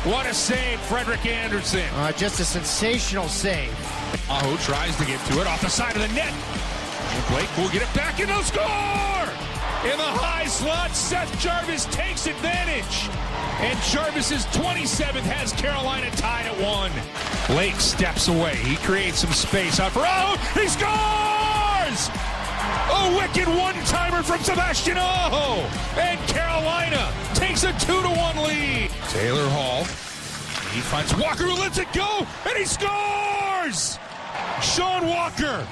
What a save, Frederik Andersen. Just a sensational save. Aho tries to get to it off the side of the net. And Blake will get it back and they'll score! In the high slot, Seth Jarvis takes advantage. And Jarvis's 27th has Carolina tied at 1. Blake steps away. He creates some space out for Aho. He scores! A wicked one-timer from Sebastian Aho. And Carolina takes a 2-1 lead. Taylor Hall. He finds Walker who lets it go. And he scores! Sean Walker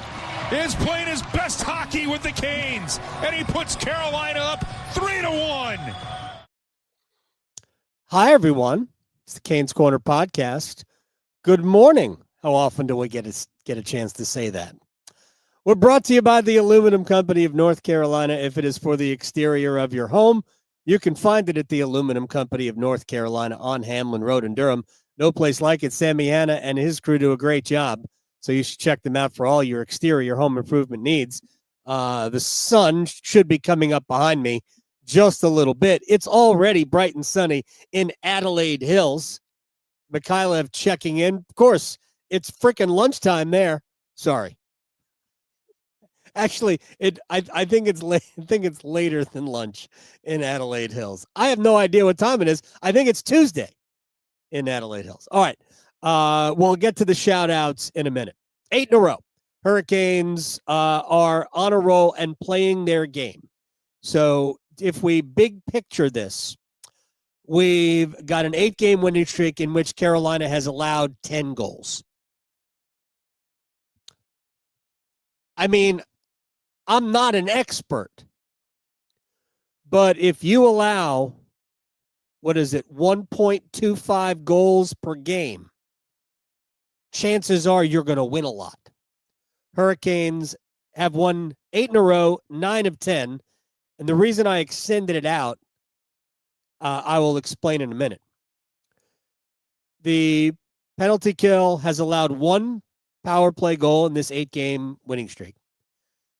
is playing his best hockey with the Canes, and he puts Carolina up 3-1. Hi, everyone. It's the Canes Corner podcast. Good morning. How often do we get a chance to say that? We're brought to you by the Aluminum Company of North Carolina. If it is for the exterior of your home, you can find it at the Aluminum Company of North Carolina on Hamlin Road in Durham. No place like it. Sammy Hanna and his crew do a great job. So you should check them out for all your exterior home improvement needs. The sun should be coming up behind me just a little bit. It's already bright and sunny in Adelaide Hills. Mikhailov checking in. Of course, it's freaking lunchtime there. Sorry. Actually, I think it's later than lunch in Adelaide Hills. I have no idea what time it is. I think it's Tuesday in Adelaide Hills. All right. We'll get to the shout-outs in a minute. 8 in a row. Hurricanes are on a roll and playing their game. So if we big picture this, we've got an 8-game winning streak in which Carolina has allowed 10 goals. I mean, I'm not an expert, but if you allow, 1.25 goals per game, chances are you're going to win a lot. Hurricanes have won 8 in a row, 9 of 10. And the reason I extended it out, I will explain in a minute. The penalty kill has allowed 1 power play goal in this 8-game winning streak.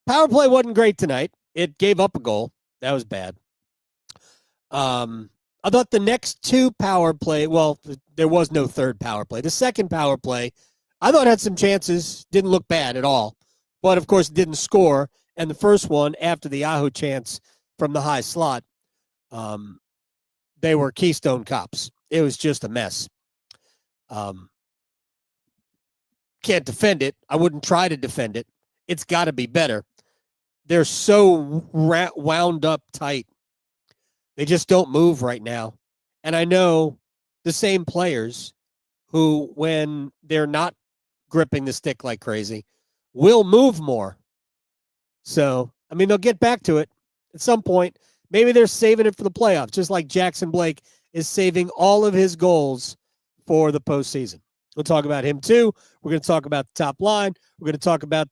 Power play wasn't great tonight. It gave up a goal. That was bad. I thought the next 2 power play, well, there was no third power play. The second power play, I thought had some chances, didn't look bad at all, but of course didn't score. And the first one, after the Aho chance from the high slot, they were Keystone Cops. It was just a mess. Can't defend it. I wouldn't try to defend it. It's got to be better. They're so wound up tight. They just don't move right now. And I know the same players who, when they're not gripping the stick like crazy, will move more. So, I mean, they'll get back to it at some point. Maybe they're saving it for the playoffs, just like Jackson Blake is saving all of his goals for the postseason. We'll talk about him, too. We're going to talk about the top line. We're going to talk about,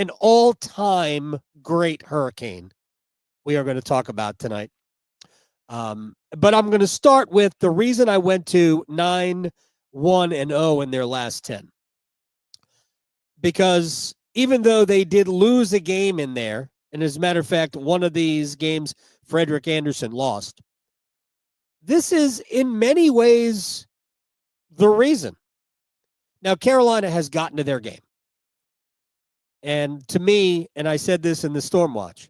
an all-time great Hurricane we are going to talk about tonight. But I'm going to start with the reason I went to 9-1-0 in their last 10. Because even though they did lose a game in there, and as a matter of fact, one of these games, Frederik Andersen lost, this is in many ways the reason. Now, Carolina has gotten to their game. And to me, and I said this in the Stormwatch,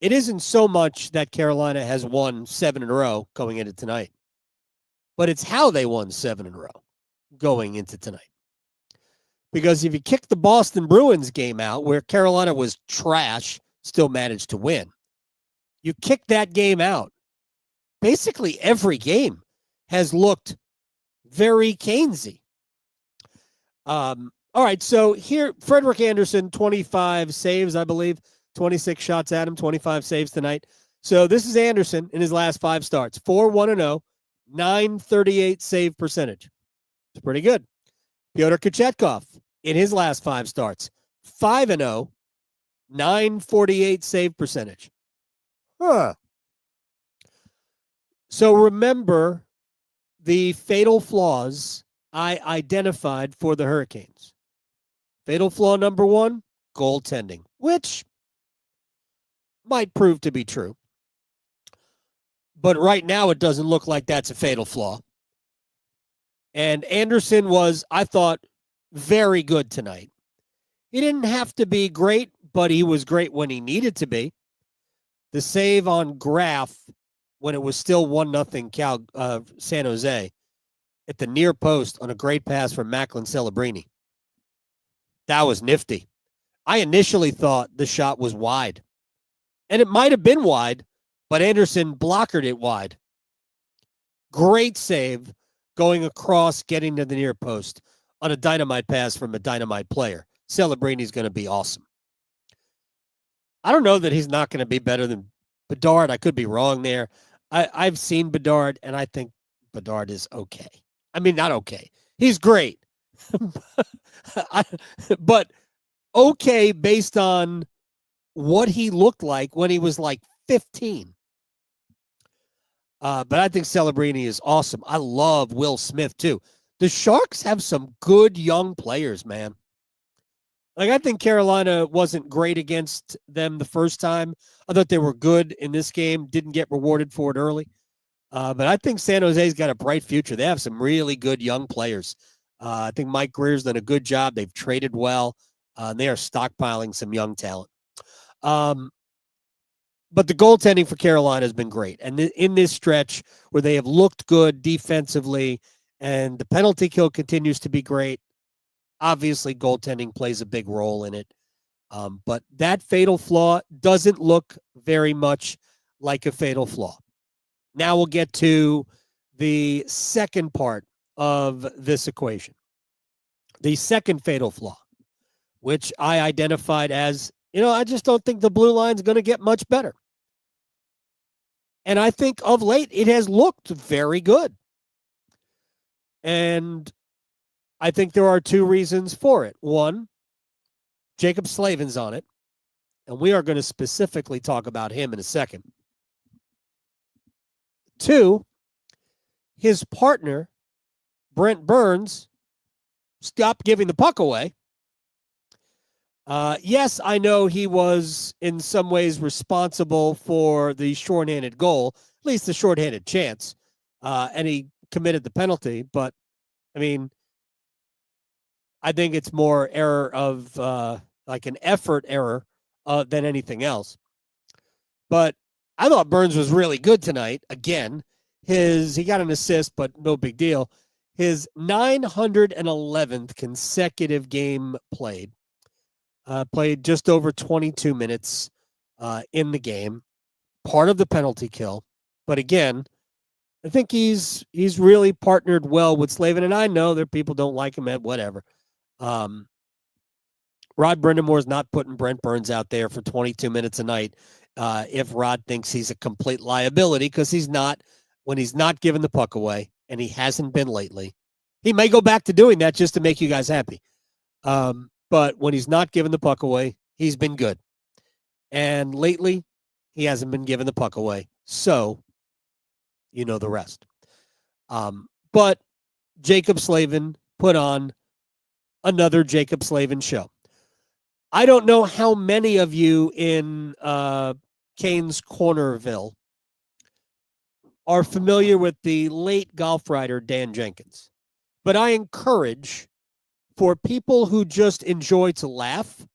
it isn't so much that Carolina has won 7 in a row going into tonight, but it's how they won 7 in a row going into tonight. Because if you kick the Boston Bruins game out, where Carolina was trash, still managed to win, you kick that game out, basically every game has looked very Canesy. All right, so here, Frederik Andersen, 25 saves, I believe, 26 shots at him, 25 saves tonight. So this is Andersen in his last 5 starts, 4-1-0, 938 save percentage. It's pretty good. Pyotr Kochetkov in his last 5 starts, 5-0, 948 save percentage. So remember the fatal flaws I identified for the Hurricanes. Fatal flaw number 1, goaltending, which might prove to be true. But right now, it doesn't look like that's a fatal flaw. And Andersen was, I thought, very good tonight. He didn't have to be great, but he was great when he needed to be. The save on Graf when it was still 1-0 San Jose at the near post on a great pass from Macklin Celebrini. That was nifty. I initially thought the shot was wide. And it might have been wide, but Andersen blockered it wide. Great save going across, getting to the near post on a dynamite pass from a dynamite player. Celebrini's going to be awesome. I don't know that he's not going to be better than Bedard. I could be wrong there. I've seen Bedard, and I think Bedard is okay. I mean, not okay. He's great. But okay based on what he looked like when he was like 15. But I think Celebrini is awesome. I love Will Smith, too. The Sharks have some good young players, man. Like, I think Carolina wasn't great against them the first time. I thought they were good in this game, didn't get rewarded for it early. But I think San Jose's got a bright future. They have some really good young players. I think Mike Greer's done a good job. They've traded well. They are stockpiling some young talent. But the goaltending for Carolina has been great. And in this stretch where they have looked good defensively and the penalty kill continues to be great, obviously goaltending plays a big role in it. But that fatal flaw doesn't look very much like a fatal flaw. Now we'll get to the second part of this equation. The second fatal flaw, which I identified as, I just don't think the blue line's going to get much better. And I think of late it has looked very good. And I think there are two reasons for it. One, Jaccob Slavin's on it, and we are going to specifically talk about him in a second. Two, his partner, Brent Burns, stopped giving the puck away. Yes, I know he was in some ways responsible for the shorthanded goal, at least the shorthanded chance, and he committed the penalty. But, I mean, I think it's more error of like an effort error than anything else. But I thought Burns was really good tonight. Again, he got an assist, but no big deal. His 911th consecutive game played. Played just over 22 minutes in the game, part of the penalty kill. But again, I think he's really partnered well with Slavin, and I know that people don't like him at whatever. Rod Brendamore's not putting Brent Burns out there for 22 minutes a night if Rod thinks he's a complete liability, because he's not when he's not giving the puck away, and he hasn't been lately. He may go back to doing that just to make you guys happy. But when he's not giving the puck away, he's been good. And lately, he hasn't been giving the puck away. So, you know the rest. But Jaccob Slavin put on another Jaccob Slavin show. I don't know how many of you in Canes Cornerville are familiar with the late golf writer Dan Jenkins. But I encourage, for people who just enjoy to laugh,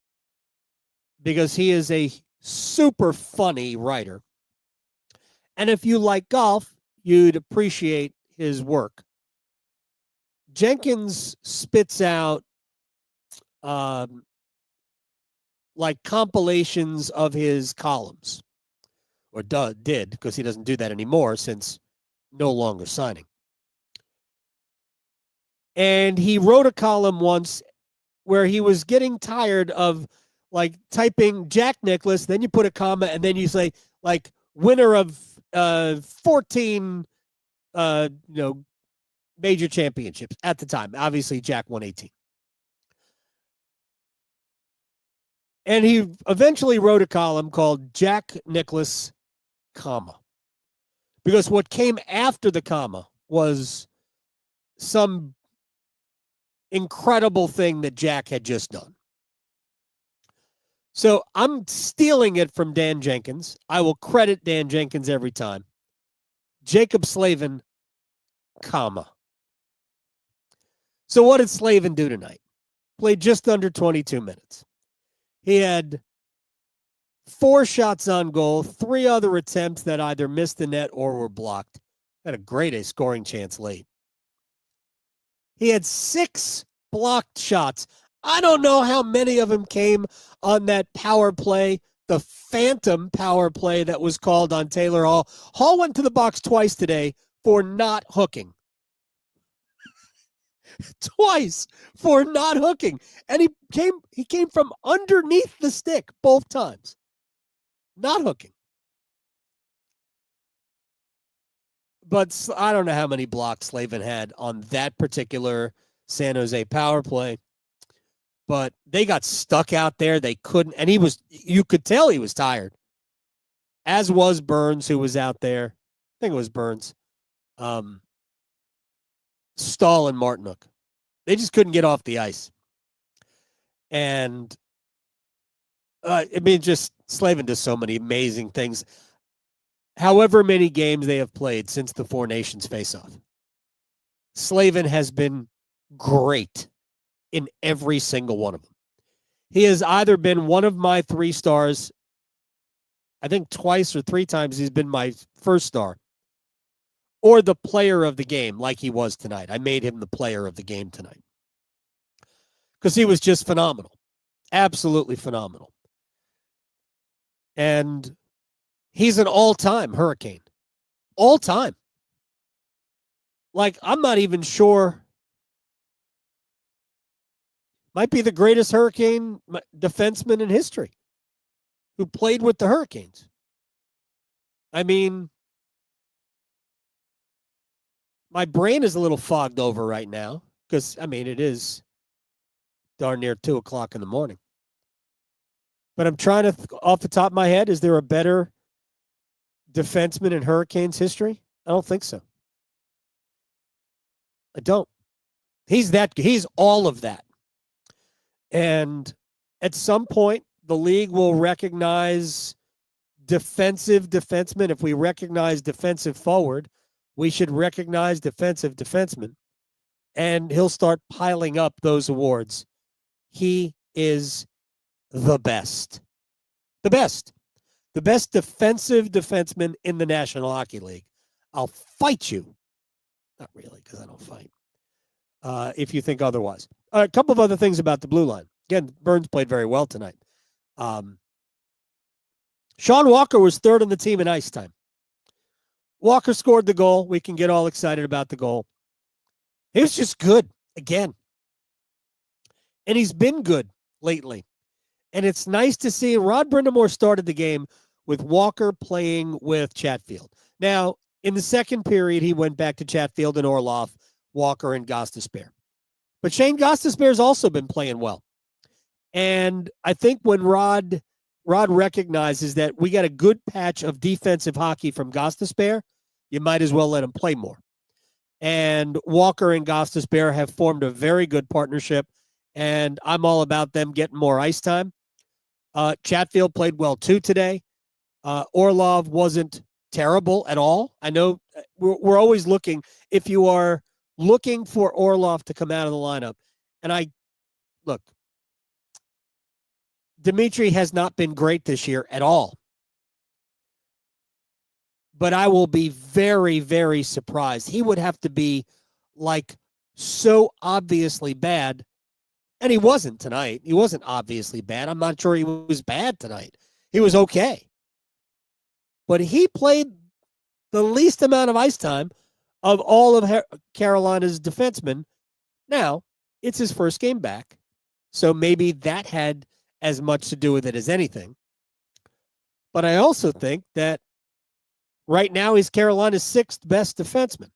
because he is a super funny writer, and if you like golf, you'd appreciate his work. Jenkins spits out like compilations of his columns, or did, because he doesn't do that anymore since no longer signing. And he wrote a column once where he was getting tired of like typing Jack Nicklaus, then you put a comma, and then you say like winner of 14 major championships at the time. Obviously, Jack won 18. And he eventually wrote a column called Jack Nicklaus, comma. Because what came after the comma was some incredible thing that Jack had just done. So I'm stealing it from Dan Jenkins. I will credit Dan Jenkins every time. Jaccob Slavin, comma. So what did Slavin do tonight? Played just under 22 minutes. He had 4 shots on goal, 3 other attempts that either missed the net or were blocked. Had a great scoring chance late. He had 6 blocked shots. I don't know how many of them came on that power play, the phantom power play that was called on Taylor Hall. Hall went to the box twice today for not hooking. Twice for not hooking. And he came from underneath the stick both times. Not hooking. But I don't know how many blocks Slavin had on that particular San Jose power play. But they got stuck out there. They couldn't. And you could tell he was tired. As was Burns, who was out there. I think it was Burns. Stahl and Martinook. They just couldn't get off the ice. And, just Slavin does so many amazing things. However many games they have played since the Four Nations face-off, Slavin has been great in every single one of them. He has either been one of my 3 stars, I think twice or 3 times he's been my first star, or the player of the game like he was tonight. I made him the player of the game tonight because he was just phenomenal. Absolutely phenomenal. And he's an all-time Hurricane. All-time. Like, I'm not even sure. Might be the greatest Hurricane defenseman in history who played with the Hurricanes. I mean, my brain is a little fogged over right now because, it is darn near 2 o'clock in the morning. But I'm trying to, off the top of my head, is there a better defenseman in Hurricanes history? I don't think so. I don't. He's all of that. And at some point, the league will recognize defensive defensemen. If we recognize defensive forward, we should recognize defensive defensemen. And he'll start piling up those awards. He is the best. The best. The best defensive defenseman in the National Hockey League. I'll fight you. Not really, because I don't fight. If you think otherwise. A couple of other things about the blue line. Again, Burns played very well tonight. Sean Walker was 3rd on the team in ice time. Walker scored the goal. We can get all excited about the goal. He was just good again. And he's been good lately. And it's nice to see Rod Brindamore started the game with Walker playing with Chatfield. Now, in the second period, he went back to Chatfield and Orlov, Walker, and Gostisbehere. But Shane Gostisbehere's also been playing well. And I think when Rod recognizes that we got a good patch of defensive hockey from Gostisbehere, you might as well let him play more. And Walker and Gostisbehere have formed a very good partnership, and I'm all about them getting more ice time. Chatfield played well, too, today. Orlov wasn't terrible at all. I know we're always looking. If you are looking for Orlov to come out of the lineup, and look, Dmitry has not been great this year at all. But I will be very, very surprised. He would have to be, so obviously bad. And he wasn't tonight. He wasn't obviously bad. I'm not sure he was bad tonight. He was okay. But he played the least amount of ice time of all of Carolina's defensemen. Now, it's his first game back. So maybe that had as much to do with it as anything. But I also think that right now he's Carolina's 6th best defenseman.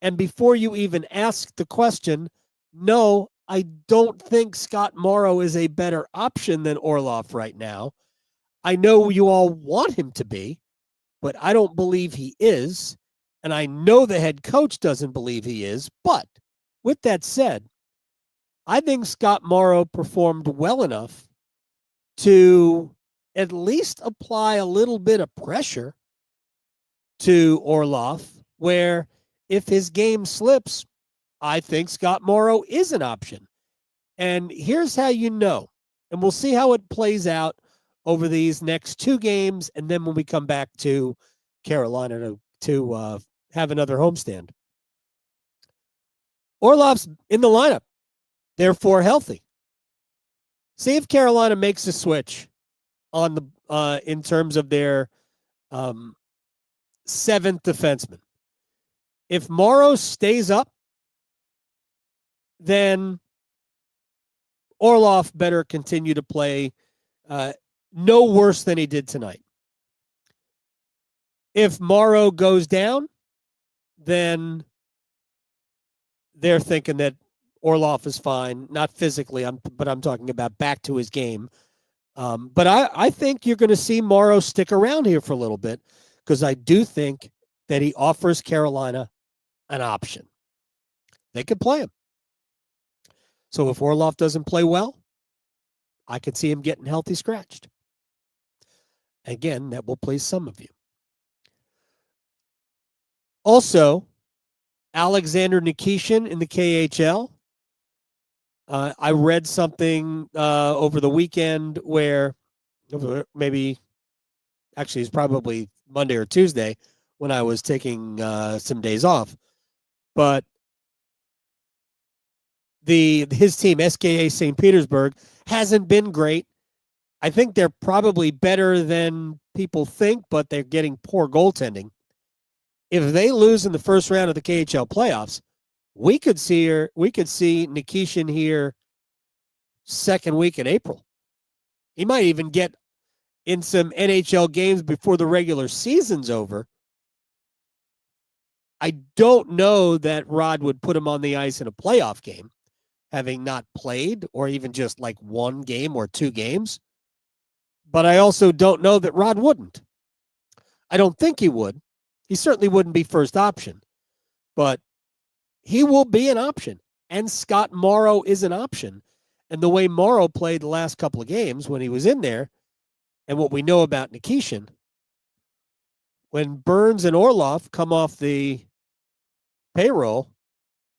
And before you even ask the question, no, I don't think Scott Morrow is a better option than Orlov right now. I know you all want him to be, but I don't believe he is. And I know the head coach doesn't believe he is. But with that said, I think Scott Morrow performed well enough to at least apply a little bit of pressure to Orlov, where if his game slips, I think Scott Morrow is an option. And here's how you know, and we'll see how it plays out over these next two games, and then when we come back to Carolina to have another homestand. Orlov's in the lineup, therefore healthy. See if Carolina makes a switch on the in terms of their seventh defenseman. If Morrow stays up, then Orlov better continue to play no worse than he did tonight. If Morrow goes down, then they're thinking that Orlov is fine, not physically, but I'm talking about back to his game. But I think you're going to see Morrow stick around here for a little bit because I do think that he offers Carolina an option. They could play him. So if Orlov doesn't play well, I could see him getting healthy scratched. Again, that will please some of you. Also, Alexander Nikishin in the KHL. I read something over the weekend where maybe, actually it's probably Monday or Tuesday when I was taking some days off. But his team, SKA St. Petersburg, hasn't been great. I think they're probably better than people think, but they're getting poor goaltending. If they lose in the first round of the KHL playoffs, we could see Nikishin here second week in April. He might even get in some NHL games before the regular season's over. I don't know that Rod would put him on the ice in a playoff game, having not played or even just like one game or two games. But I also don't know that Rod wouldn't. I don't think he would. He certainly wouldn't be first option. But he will be an option. And Scott Morrow is an option. And the way Morrow played the last couple of games when he was in there, and what we know about Nikishin, when Burns and Orlov come off the payroll,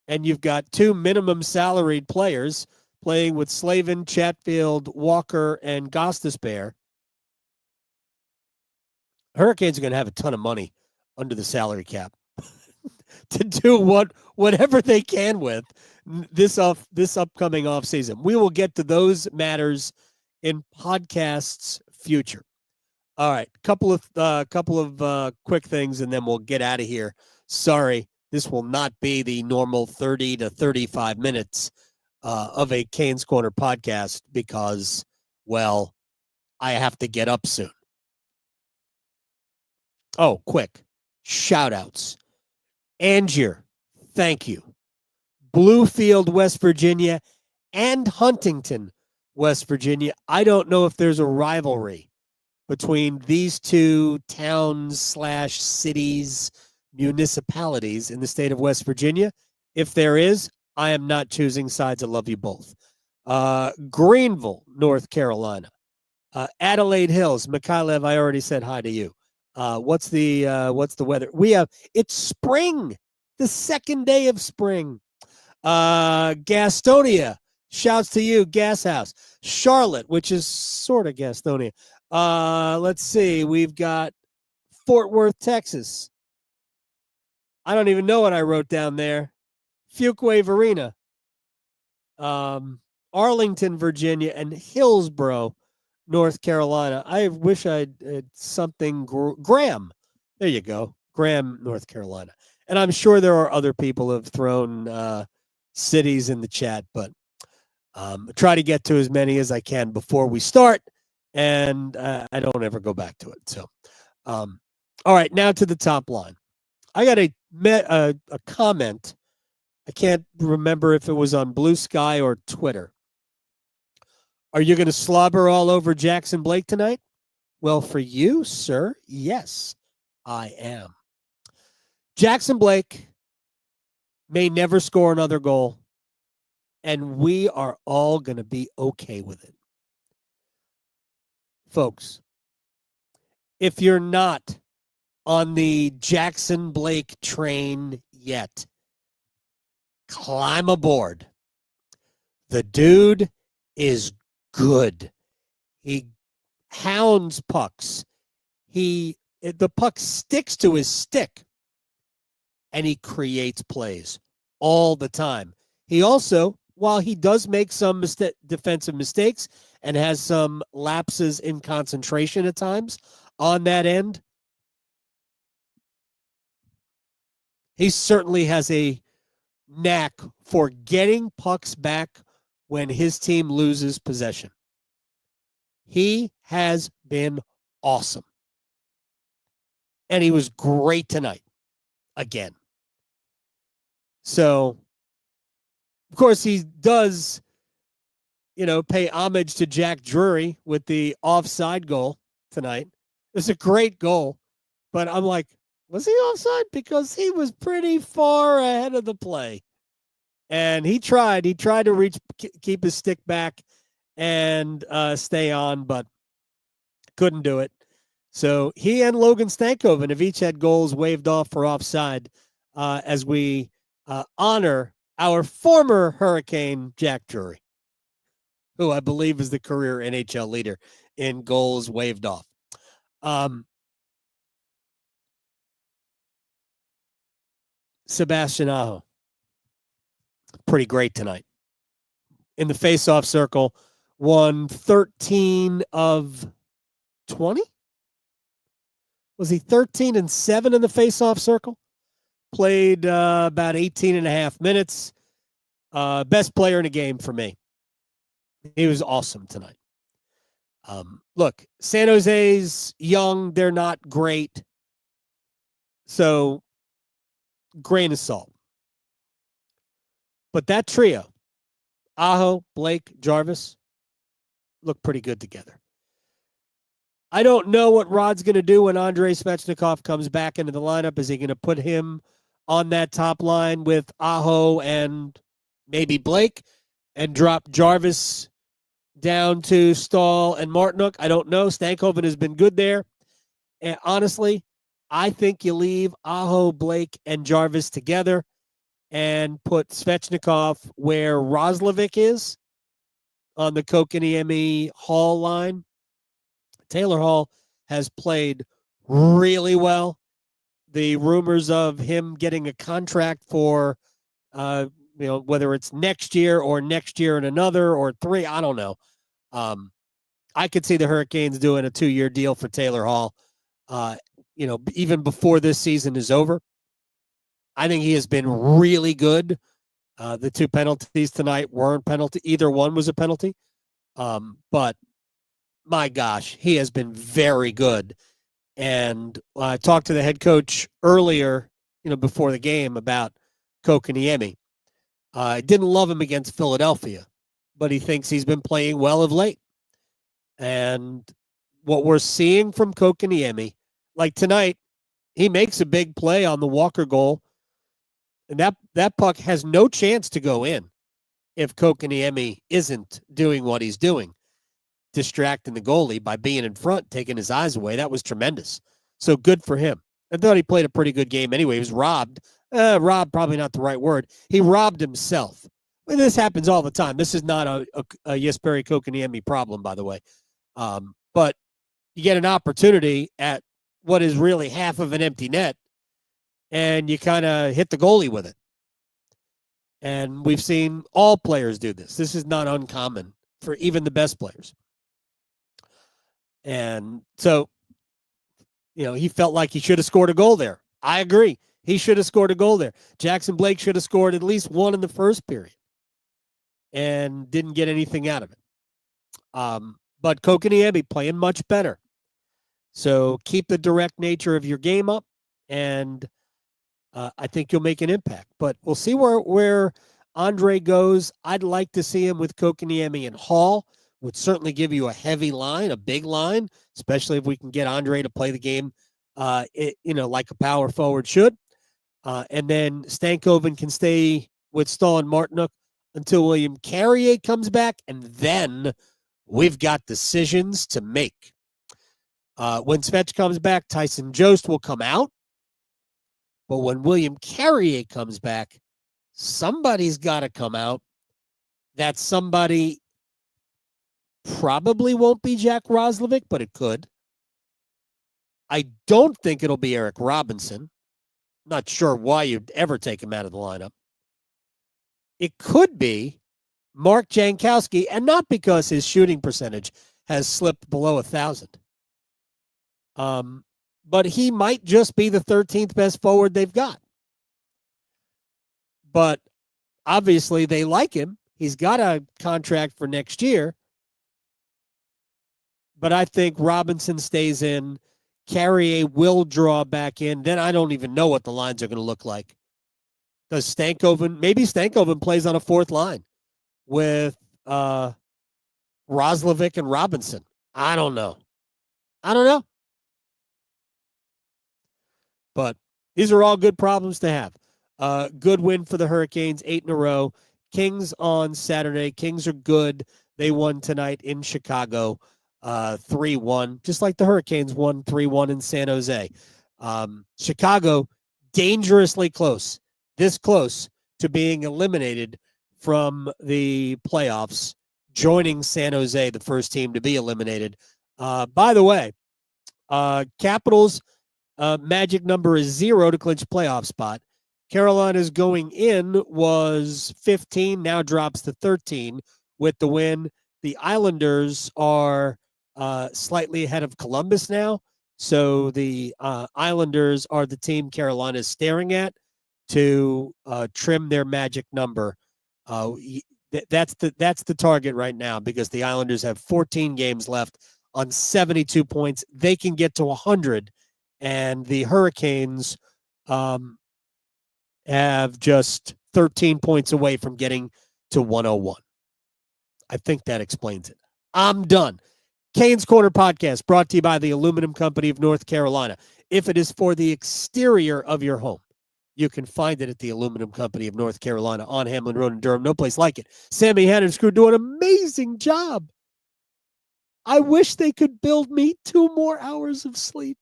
and you've got two minimum salaried players playing with Slavin, Chatfield, Walker, and Gostisbehere, Hurricanes are going to have a ton of money under the salary cap to do whatever they can with this upcoming offseason. We will get to those matters in podcasts future. All right, couple of quick things, and then we'll get out of here. Sorry, this will not be the normal 30 to 35 minutes of a Canes Corner podcast because, well, I have to get up soon. Oh, quick. Shout-outs. Angier, thank you. Bluefield, West Virginia, and Huntington, West Virginia. I don't know if there's a rivalry between these two towns/cities, municipalities in the state of West Virginia. If there is, I am not choosing sides. I love you both. Greenville, North Carolina. Adelaide Hills. Mikhailov, I already said hi to you. What's the weather? It's spring, the second day of spring. Gastonia, shouts to you, Gas House. Charlotte, which is sort of Gastonia. Let's see, we've got Fort Worth, Texas. I don't even know what I wrote down there. Fuquay Varina. Arlington, Virginia, and Hillsborough, North Carolina. I wish I'd something. Graham. There you go. Graham, North Carolina. And I'm sure there are other people who have thrown cities in the chat, but try to get to as many as I can before we start, and I don't ever go back to it. So, all right, now to the top line. I got a comment. I can't remember if it was on Blue Sky or Twitter. Are you going to slobber all over Jackson Blake tonight? Well, for you, sir, yes, I am. Jackson Blake may never score another goal, and we are all going to be okay with it. Folks, if you're not on the Jackson Blake train yet. Climb aboard. The dude is good. He hounds pucks. The puck sticks to his stick, and he creates plays all the time. He also, while he does make some defensive mistakes and has some lapses in concentration at times on that end, he certainly has a knack for getting pucks back when his team loses possession. He has been awesome. And he was great tonight again. So, of course, he does, pay homage to Jack Drury with the offside goal tonight. It's a great goal, but I'm like, was he offside? Because he was pretty far ahead of the play. And he tried to keep his stick back and stay on, but couldn't do it. So he and Logan Stankoven have each had goals waved off for offside as we honor our former Hurricane Jack Drury, who I believe is the career NHL leader in goals waved off. Sebastian Aho, pretty great tonight. In the face-off circle, won 13 of 20? Was he 13 and 7 in the face-off circle? Played about 18 and a half minutes. Best player in the game for me. He was awesome tonight. Look, San Jose's young. They're not great. So, grain of salt. But that trio, Aho, Blake, Jarvis, look pretty good together. I don't know what Rod's going to do when Andrei Svechnikov comes back into the lineup. Is he going to put him on that top line with Aho and maybe Blake and drop Jarvis down to Stahl and Martinook? I don't know. Stankoven has been good there. And honestly, I think you leave Aho, Blake, and Jarvis together and put Svechnikov where Roslovic is on the Kotkaniemi Hall line. Taylor Hall has played really well. The rumors of him getting a contract for, whether it's next year or next year and another or 3, I don't know. I could see the Hurricanes doing a 2-year deal for Taylor Hall, even before this season is over. I think he has been really good. The 2 penalties tonight weren't penalty. Either one was a penalty. But my gosh, he has been very good. And I talked to the head coach earlier, before the game about Kotkaniemi. I didn't love him against Philadelphia, but he thinks he's been playing well of late. And what we're seeing from Kotkaniemi, like tonight, he makes a big play on the Walker goal, and that puck has no chance to go in if Kotkaniemi isn't doing what he's doing, distracting the goalie by being in front, taking his eyes away. That was tremendous. So good for him. I thought he played a pretty good game anyway. He was robbed. Robbed, probably not the right word. He robbed himself. I mean, this happens all the time. This is not a Jesperi Kotkaniemi problem, by the way. But you get an opportunity at what is really half of an empty net, and you kind of hit the goalie with it. And we've seen all players do this. This is not uncommon for even the best players. And so, he felt like he should have scored a goal there. I agree. He should have scored a goal there. Jackson Blake should have scored at least one in the first period and didn't get anything out of it. But Kotkaniemi playing much better. So keep the direct nature of your game up, and I think you'll make an impact. But we'll see where Andre goes. I'd like to see him with Kotkaniemi and Hall. Would certainly give you a heavy line, a big line, especially if we can get Andre to play the game, like a power forward should. And then Stankoven can stay with Stahl and Martinook until William Carrier comes back, and then we've got decisions to make. When Svetch comes back, Tyson Jost will come out. But when William Carrier comes back, somebody's got to come out. That somebody probably won't be Jack Roslovic, but it could. I don't think it'll be Eric Robinson. Not sure why you'd ever take him out of the lineup. It could be Mark Jankowski, and not because his shooting percentage has slipped below 1,000. But he might just be the 13th best forward they've got. But obviously they like him. He's got a contract for next year. But I think Robinson stays in. Carrier will draw back in. Then I don't even know what the lines are going to look like. Does maybe Stankoven plays on a fourth line with Roslovic and Robinson. I don't know. But these are all good problems to have. Good win for the Hurricanes, 8 in a row. Kings on Saturday. Kings are good. They won tonight in Chicago, 3-1, just like the Hurricanes won 3-1 in San Jose. Chicago, dangerously close, this close to being eliminated from the playoffs, joining San Jose, the first team to be eliminated. By the way, Capitals' magic number is 0 to clinch playoff spot. Carolina's going in was 15, now drops to 13 with the win. The Islanders are slightly ahead of Columbus now. So the Islanders are the team Carolina is staring at to trim their magic number. That's the target right now, because the Islanders have 14 games left on 72 points. They can get to 100, and the Hurricanes have just 13 points away from getting to 101. I think that explains it. I'm done. Canes Corner Podcast brought to you by the Aluminum Company of North Carolina. If it is for the exterior of your home, you can find it at the Aluminum Company of North Carolina on Hamlin Road in Durham. No place like it. Sammy Hannah's crew do an amazing job. I wish they could build me 2 more hours of sleep.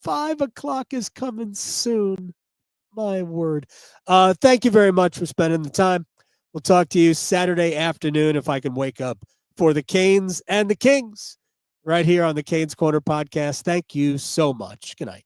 5 o'clock is coming soon. My word. Thank you very much for spending the time. We'll talk to you Saturday afternoon, if I can wake up, for the Canes and the Kings right here on the Canes Corner Podcast. Thank you so much. Good night.